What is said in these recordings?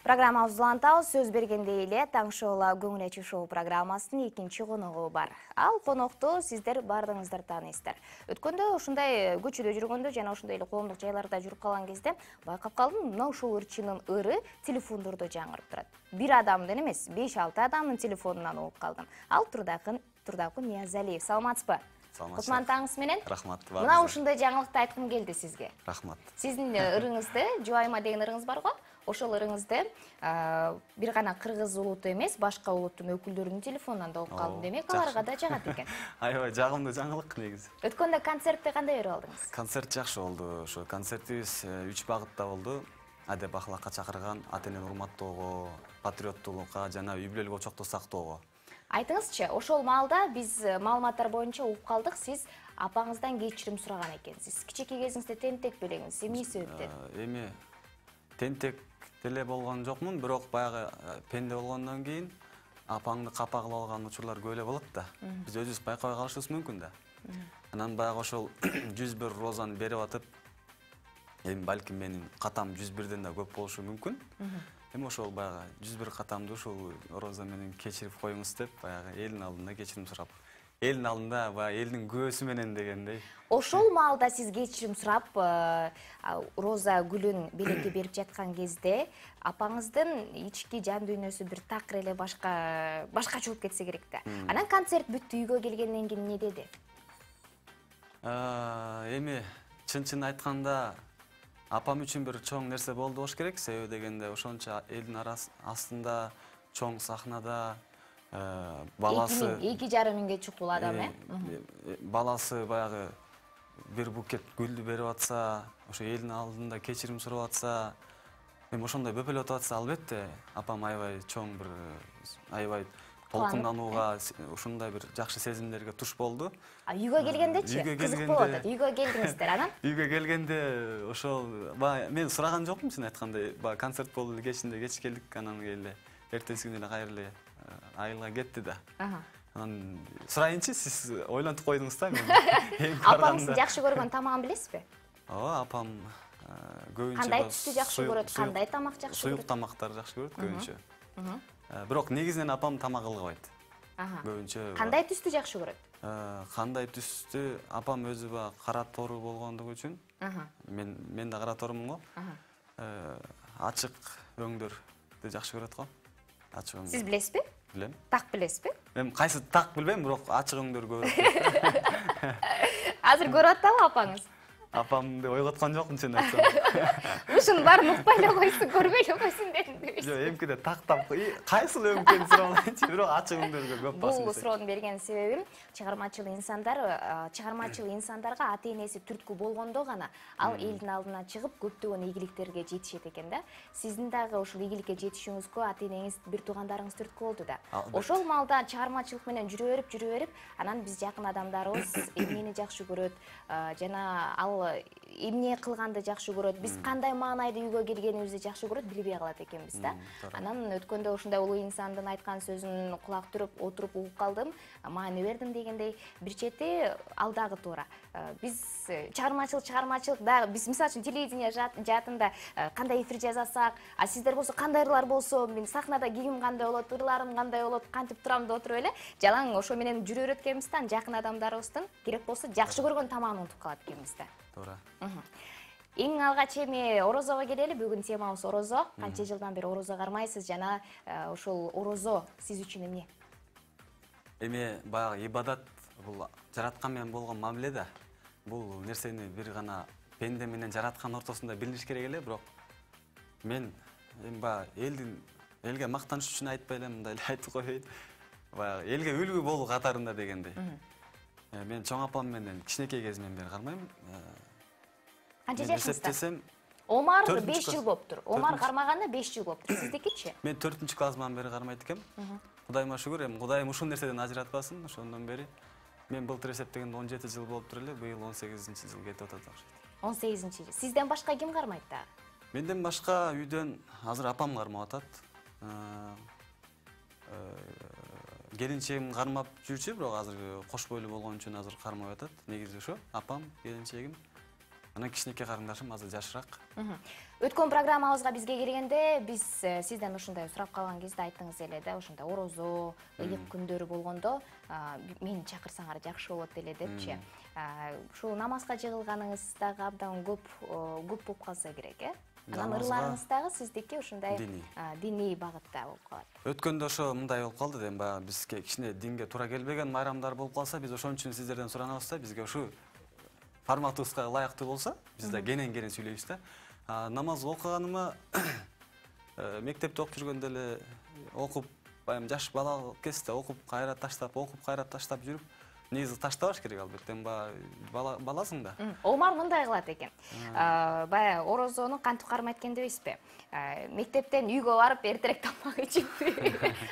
Программабыз улантабыз, сөз бергендей эле таң шоула көңүл ачуу шоу программасынын экинчи коногу бар. Ал конокту сиздер бардыгыңыздар тааныйсыздар. Өткөндө ушундай көчөдө жүргөндө жана ушундай эле коомдук жайларда жүрүп калган кезде байкап калдым, мына ушул ырчынын ыры телефондордо жаңырып турат. Бир адамдын эмес, 5-6 адамдын телефонунан угуп калдым. Ал Турдакын Ниязалиев. Саламатсызбы? Кутман таңыңыз менен. Рахмат. Мына ушундай жаңылыкты айткым келди сизге. Рахмат. Сиздин ырыңызды, Жубайма деген ырыңыз бар го? Ошол ырыңызды бир гана кыргыз улуту эмес, башка улуттун өкүлдөрүнүн телефонунан да угуп калдым. Демек, аларга да жагат экен. Аябай жагымдуу жаңылык негизи. Өткөндө концертти кандай көрүп алдыңыз? Концерт жакшы болду. Ошо концертибиз 3 багытта болду. Адеп ахлакка чакырган, ата-энени урматтоого, патриоттуулукка жана үй бүлөлүк очокту сактоого. Айтыңызчы, ошол маалда биз маалыматтар боюнча угуп калдык, сиз апаңыздан кечирим сураган экенсиз. Кичинекей кезиңизде тентек белеңиз, эмне себептен? Эми тентек деле болгон жокмун, бирок баягы пенде болгондон кийин апаңды капа кылып алган учурлар көп эле болот да. Биз өзүбүз байкабай калышыбыз мүмкүн да. Анан баягы ошол 101 розаны берип атып, эми балким менин катам 101ден да көп болушу мүмкүн. Эми ошол баягы 101 катамды ушул роза менен кечирип коюңуз деп, баягы элдин алдында кечирим сурап, элдин алдында баягы элдин күбөсү менен дегендей. Ошол маалда сиз кечирим сурап, роза гүлүн белекке берип жаткан кезде, апаңыздын ички жан дүйнөсү бир такыр эле башкача болуп кетсе керек да. Анан концерт бүттү, үйгө келгенден кийин эмне деди? Эми чын айтканда апам үчүн бир чоң нерсе болду болуш керек, себеби дегенде ошончо элдин астында чоң сахнада баласы 2,5 миңге чукул адам, баласы баягы бир букет гүлдү берип атса, ошо элдин алдында кечирим сурап атса, эми ошондой бөпөлөп атса, албетте апам аябай чоң бир аябай толкунданууга, ушундай бир жакшы сезимдерге туш болду. Үйгө келгендечи? Кызык болуп атат. Үйгө келдиңиздер, анан? Үйгө келгенде ошол мен сураган жокмун, чын айтканда. Концерт болду эле, кечинде кеч келдик, анан эле эртеси күнү эле кайра эле айылга кетти да. Анан сурайынчы, сиз ойлонтуп койдуңуз да мени. Апаңыздын жакшы көргөн тамагын билесизби? Ооба, апам көбүнчө кандай түстү жакшы көрөт, кандай тамак жакшы көрөт? Суюк тамактарды жакшы көрөт көбүнчө. Бирок негизинен апам тамак ылгабайт. Көбүнчө. Кандай түстү жакшы көрөт? Кандай түстү? Апам өзү баягы кара тору болгондугу үчүн. Мен да кара торумун го. Ачык өңдөрдү жакшы көрөт го. Ачык өңдөр. Сиз билесизби? Билем. Так билесизби? Эми кайсы так билбейм, бирок ачык өңдөр көрөт. Азыр көрүп атабы апаңыз? Апамды ойготкон жокмун, чын айтсам. Ушунун баарын укпай эле койсун, көрбөй эле койсун дедим деп. Жок, эмкиде тактап, кайсыл өңкөн сурабайчы, бирок ачык өңдөргө көп басым. Бул суроонун берген себебим чыгармачыл инсандарга ата-энеси түрткү болгондо гана ал элдин алдына чыгып көптөгөн ийгиликтерге жетишет экен да. Сиздин дагы ушул ийгиликке жетишүүңүзгө ата-энеңиз, бир туугандарыңыз түрткү болду да. Ошол маалда чыгармачылык менен жүрө берип, анан биз жакын адамдарыбыз эмнени жакшы көрөт, жана ал эмне кылганды жакшы көрөт, биз кандай маанайда үйгө келгенибизди жакшы көрөт, билбей калат экенбиз да. Анан өткөндө ушундай улуу инсандын айткан сөзүн кулак түрүп, отуруп угуп калдым, маани бердим дегендей. Бир чети ал дагы туура. Биз чыгармачылык да, биз мисалы үчүн телевидение жаатында кандай эфир жасасак, а сиздер болсо кандай ырлар болсо, мен сахнада кийимим кандай болот, ырларым кандай болот, кантип турам деп отуруп эле жалаң ошо менен жүрө берет экенбизден, жакын адамдарыбыздын керек болсо жакшы көргөн тамагын унутуп калат экенбиз да. Туура. Эң алгач эми орозого келели. Бүгүн темабыз орозо. Канча жылдан бери орозо кармайсыз жана ошол орозо сиз үчүн эмне? Эми баягы ибадат бул жараткан менен болгон мамиле да. Бул нерсени бир гана пенде менен жараткан ортосунда билиш керек эле, бирок мен эми баягы элге мактаныш үчүн айтпай эле, мындай эле айтып коеюн. Баягы элге үлгү болуу катарында дегендей. Мен чоң апам менен кичинекей кезимден бери кармайм. Канча жашыңызда? Омар 5 жыл болуптур. Омар кармаганда 5 жыл болуптур. Сиздикичи? Мен 4-классымдан бери кармайт экем. Кудайыма шүгүр, эми Кудайым ушул нерседен ажыратпасын. Ошондон бери мен былтыр эсептегенде 17 жыл болуптур эле, быйыл 18-жыл кетип атат окшойт. 18-жыл. Сизден башка ким кармайт да? Менден башка үйдөн азыр апам кармап атат. Келинчегим кармап жүрчү, бирок азыр кош бойлуу болгон үчүн азыр кармап атат. Негизи ошо, апам, келинчегим. Анан кичинекей карындашым азыр жашыраак. Өткөн программабызга бизге келгенде биз сизден ушундай сурап калган кезде айттыңыз эле да, ошондой орозо, ыйык күндөрү болгондо мени чакырсаңар жакшы болот эле депчи. Ушул намазга жыгылганыңыз дагы абдан көп болуп калса керек, Анан ырларыңыз дагы сиздики ушундай диний багытта болуп калат. Өткөндө ошо мындай болуп калды, эми баягы бизге кичине динге туура келбеген майрамдар болуп калса, биз ошон үчүн сиздерден суранабыз да, бизге ушу форматыбызга ылайыктуу болсо, биз да кенен сүйлөйбүз да. Намаз окуганыма мектепте окуп жүргөндө эле окуп, баягы жаш бала кезде окуп кайра таштап жүрүп, негизи таштабаш керек албетте, баласың да. Омар мындай кылат экен. Баягы орозону кантип кармайт экен дебейсизби? Мектептен үйгө барып эртерээк тамак ичип,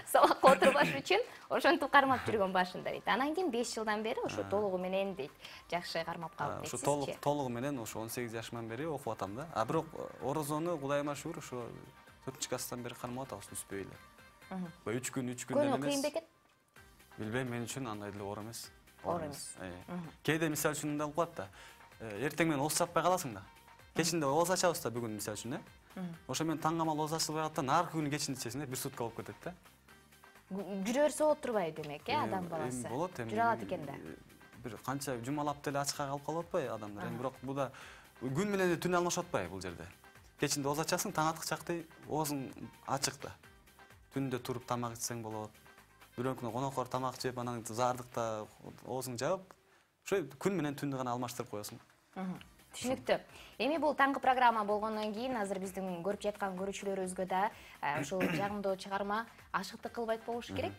сабакка отурбаш үчүн ошентип кармап жүргөн башында дейт. Анан кийин 5 жылдан бери ошо толугу менен дейт, жакшы кармап калып дейт. Ошо толугу менен ошо 18 жашымдан бери окуп атам да. А бирок орозону Кудайыма шүгүр ошо 4-класстан бери кармап атабыз түспөй эле. 3 күн эле эмес. Көнү кыйын бекен? Билбейм, мен үчүн андай эле оор эмес. Оор эмес. Кээде мисалы үчүн мындай болуп калат да. Эртең менен оз чаппай каласың да. Кечинде оз ачабыз да бүгүн мисалы үчүн, Ошо мен таңгамал оз ачылбай калат да, наркы күнү кечинде ичесиң да, 1 сутка болуп кетет да. Жүрө берсе болот турбайбы демек, адам баласы? Болот эми. Жүрө алат экен да. Бир канча жумалап деле ачка калып калып атпайбы адамдар. Эми бирок бул да күн менен түн алмашып атпайбы бул жерде. Кечинде оз ачасың, таң аткы чакты оозуң ачык да. Түндө туруп тамак ичсең болот. Бирөө күнү коноктор тамак жеп, анан зардыкта оозуң жабып, ошо күн менен түндү гана алмаштырып коесуң. Түшүнүктүү. Эми бул таңкы программа болгондон кийин азыр биздин көрүп жаткан көрүүчүлөрүбүзгө да ушул жагымдуу чыгарма ашыктык кылбайт болуш керек.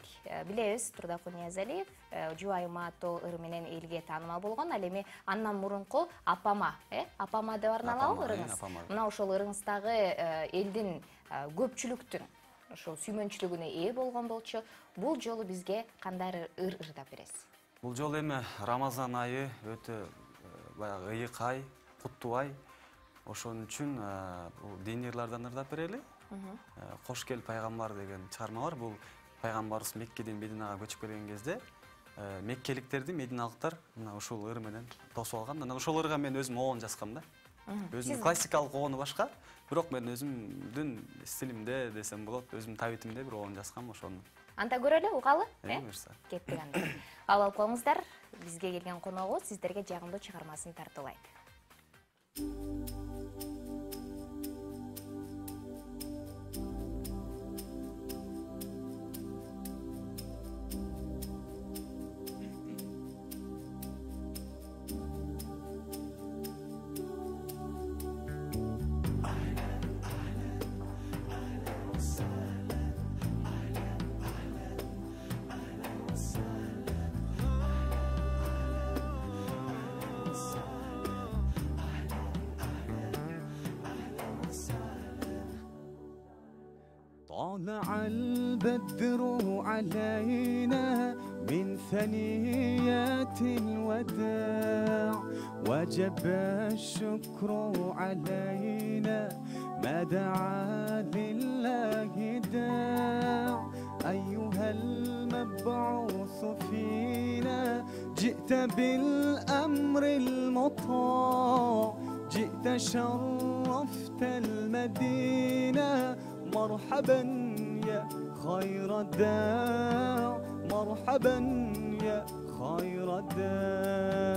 Билебиз, Турдакул Ниязалиев Жубайыма аттуу ыры менен элге таанымал болгон. Ал эми андан мурунку Апама, Апама деп арналабы ырыңыз? Мына ошол ырыңыздагы элдин көпчүлүктүн ошол сүймөнчүлүгүнө ээ болгон болчу. Бул жолу бизге кандай ыр ырдап бересиз? Бул жолу эми Рамазан айы өтө баягы ыйык ай, куттуу ай. Ошон үчүн бул диний ырлардан ырдап берели. Кош кел пайгамбар деген чыгарма бар. Бул пайгамбарыбыз Меккеден Мединага көчүп келген кезде меккеликтерди мединалыктар мына ушул ыр менен тосуп алган. Анан ошол ырга мен өзүм оон жазгам да. Өзүмдүн классикалык оону башка, бирок мен өзүмдүн стилимде десем болот, өзүмдүн табитимде бир оон жазгам ошону. Анда көрөлү, угалы? Кеттик анда. Ал алып коңуздар, бизге келген коногу сиздерге жагымдуу чыгармасын тартуулайт. طلع البدر علينا من ثنيات الوداع وجب الشكر علينا ما دعا لله داع أيها المبعوث فينا جئت بالأمر المطاع جئت شرفت المدينة مرحبا يا خير الداع مرحبا يا خير الداع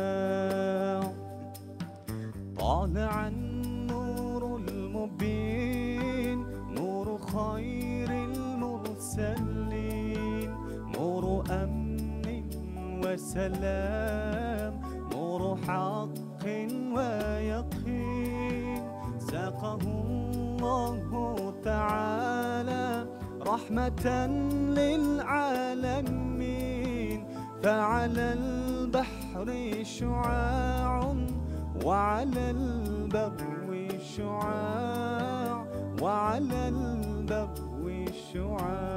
طالع النور المبين نور خير المرسلين نور أمن وسلام نور حق ويقين ساقه الله تعالى رحمة للعالمين فعلى البحر شعاع وعلى البر شعاع وعلى البر شعاع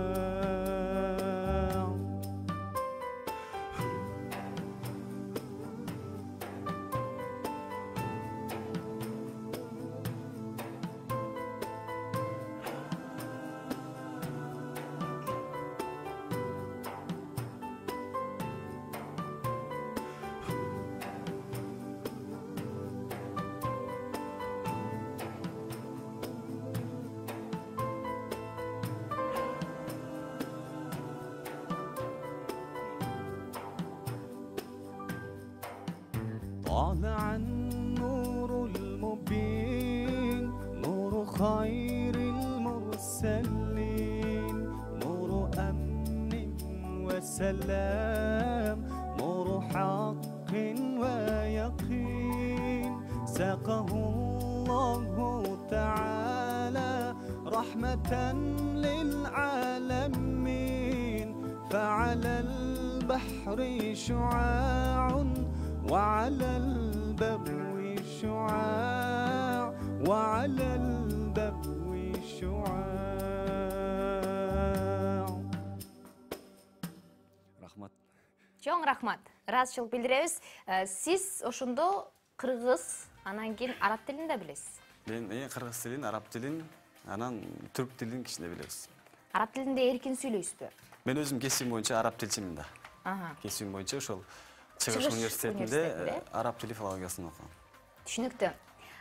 طالع النور المبين نور خير المرسلين نور أمن وسلام نور حق ويقين ساقه الله تعالى رحمة للعالمين فعلى البحر شعاع وعلى البر شعاع وعلى البر شعاع. Рахмат. Чоң рахмат. Ыраазычылык билдиребиз. Сиз ошондо кыргыз, анан кийин араб тилин да билесиз. Мен кыргыз тилин, араб тилин, анан түрк тилин кичине билебиз. Араб тилинде эркин сүйлөйсүзбү? Мен өзүм кесибим боюнча араб тилчимин да. Кесибим боюнча ошол Чыгыш университетинде араб тили филологиясын окугам. Түшүнүктүү.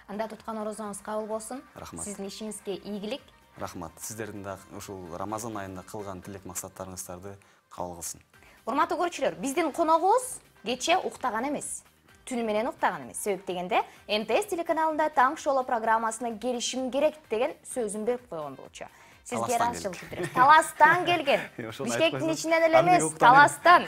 Анда туткан орозоңуз кабыл болсун. Рахмат. Сиздин ишиңизге ийгилик. Рахмат. Сиздердин да ушул Рамазан айында кылган тилек максаттарыңыздарды кабыл кылсын. Урматтуу көрүүчүлөр, биздин коногубуз кече уктаган эмес. Түнү менен уктаган эмес. Себеп дегенде МТС телеканалында таң шоу программасына келишим керек деген сөзүн берип койгон болчу. Сизге ыраазычылык билдиребиз. Таластан келген. Бишкектин ичинен эле эмес, Таластан.